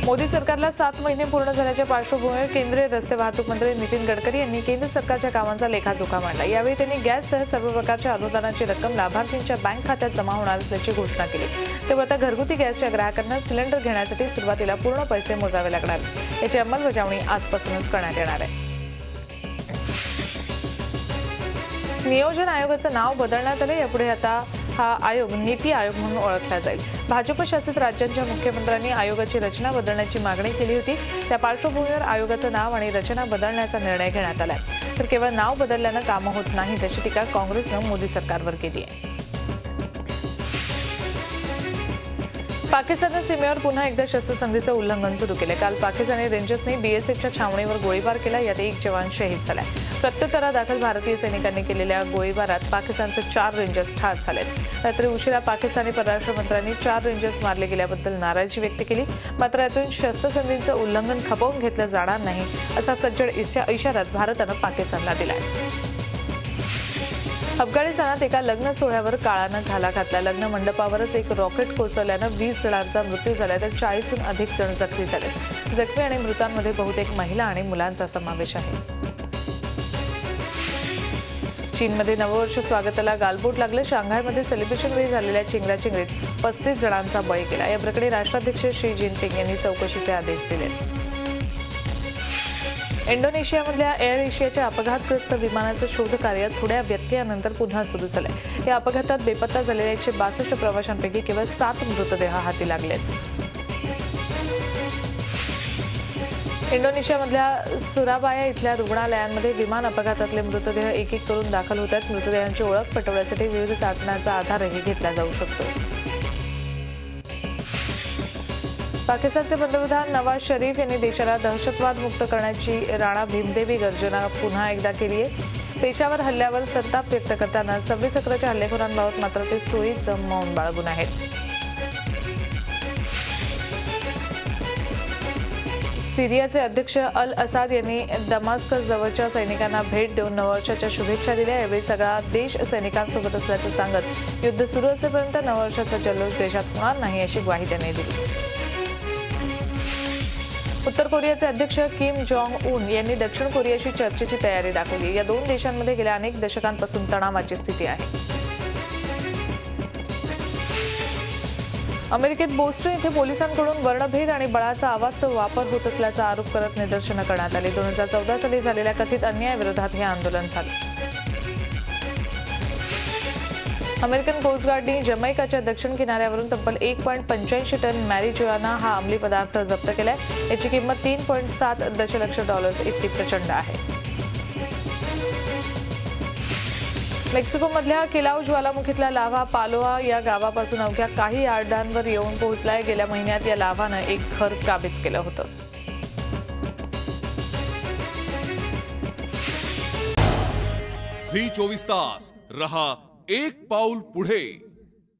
मोदी सरकारला 7 महिने पूर्ण झाल्याच्या पार्श्वभूमीवर केंद्रीय रस्ते वाहतूक मंत्री नितीन गडकरी यांनी केंद्र सरकारच्या कामांचा लेखाजोखा मांडला। यावेळी त्यांनी गॅससह सर्व प्रकारच्या अनुदानाची रक्कम लाभार्थींच्या बँक खात्यात जमा होणार असल्याची घोषणा केली। त्यामुळे आता घरगुती गॅसच्या ग्राहकांना सिलेंडर घेण्यासाठी सुरुवातीला पूर्ण पैसे मोजावे लागणार। याची अंमलबजावणी आजपासूनच करण्यात येणार आहे। नियोजन आयोगाचं नाव बदलण्यात आले। यापुढे आता हा आयोग नीती आयोग म्हणून ओळखला जाईल। भाजप शासित राज्यांच्या मुख्यमंत्र्यांनी आयोगाची रचना बदलण्याची मागणी केली होती। त्या पार्श्वभूमीवर आयोगाचं नाव आणि रचना बदलण्याचा निर्णय घेण्यात आलाय। तर केवळ नाव बदलल्यानं कामं होत नाहीत अशी टीका काँग्रेसनं मोदी सरकारवर केली आहे। पाकिस्तानने सीमेवर पुन्हा एकदा शस्त्रसंधीचं उल्लंघन सुरू केले। काल पाकिस्तानी रेंजर्सनी बीएसएफच्या छावणीवर गोळीबार केला। यात एक जवान शहीद झाला। प्रत्युत्तरादाखल भारतीय सैनिकांनी केलेल्या गोळीबारात पाकिस्तानचे 4 रेंजर्स ठार झालेत। रात्री उशिरा पाकिस्तानी परराष्ट्र मंत्र्यांनी 4 रेंजर्स मारले गेल्याबद्दल नाराजी व्यक्त केली। मात्र यातून शस्त्रसंधीचं उल्लंघन खपवून घेतलं जाणार नाही असा सज्जड इशाराच भारतानं पाकिस्तानला दिलाय। अफगाणिस्तानात एका लग्न सोहळ्यावर काळानं घाला घातला। लग्न मंडपावरच एक रॉकेट कोसळल्यानं 20 जणांचा मृत्यू झाला तर 40हून अधिक जण जखमी झाले। जखमी आणि मृतांमध्ये बहुतेक महिला आणि मुलांचा समावेश आहे। चीनमध्ये नववर्ष स्वागताला गालबोट लागले। शांघायमध्ये सेलिब्रेशनवेळी झालेल्या चिंगराचिंगरीत 35 जणांचा बळी गेला। या प्रकरणी राष्ट्राध्यक्ष शी जिनपिंग यांनी चौकशीचे आदेश दिले। इंडोनेशियामधल्या एअर एशियाच्या अपघातग्रस्त विमानाचं शोधकार्य थोड्या व्यत्ययानंतर पुन्हा सुरू झालंय। या अपघातात बेपत्ता झालेल्या 162 प्रवाशांपैकी केवळ 7 मृतदेह हाती लागलेत। इंडोनेशियामधल्या सुराबाया इथल्या रुग्णालयांमध्ये विमान अपघातातले मृतदेह एक एक करून दाखल होत आहेत। मृतदेहांची ओळख पटवण्यासाठी विविध चाचण्यांचा आधारही घेतला जाऊ शकतो। पाकिस्तानचे पंतप्रधान नवाज शरीफ यांनी देशाला दहशतवाद मुक्त करण्याची राणा भीमदेवी गर्जना पुन्हा एकदा केली आहे। पेशावर हल्ल्यावर संताप व्यक्त करताना 26 अकराच्या हल्लेखोरांबाबत मात्र ते सोयीचं मौन बाळगून आहेत। सिरियाचे अध्यक्ष अल असाद यांनी दमास्कस जवळच्या सैनिकांना भेट देऊन नववर्षाच्या शुभेच्छा दिल्या। यावेळी सगळा देश सैनिकांसोबत असल्याचं सांगत युद्ध सुरू असेपर्यंत नववर्षाचा जल्लोष देशात होणार नाही अशी ग्वाही त्यांनी दिली। उत्तर कोरियाचे अध्यक्ष किम जोंग उन यांनी दक्षिण कोरियाशी चर्चेची तयारी दाखवली। या 2 देशांमध्ये गेल्या अनेक दशकांपासून तणावाची स्थिती आहे। अमेरिकेत बोस्टन इथे पोलिसांकडून वर्णभेद आणि बळाचा अवास्तव वापर होत असल्याचा आरोप करत निदर्शनं करण्यात आली। 2014 साली झालेल्या कथित अन्यायाविरोधात हे आंदोलन झालं। अमेरिकन कोस्ट गार्डने जमैकाच्या दक्षिण किनाऱ्यावरून तब्बल 1.85 टन मॅरिजुआना हा अंमली पदार्थ जप्त केलाय। याची किंमत $3.7 दशलक्ष इतकी प्रचंड आहे। मेक्सिकोमधल्या किलाउ ज्वालामुखीतला लाव्हा पालोआ या गावापासून अवघ्या काही यार्डांवर येऊन पोहोचलाय। गेल्या महिन्यात या लाव्हानं एक घर काबीज केलं होतं। झी 24 तास रहा एक पाऊल पुढे।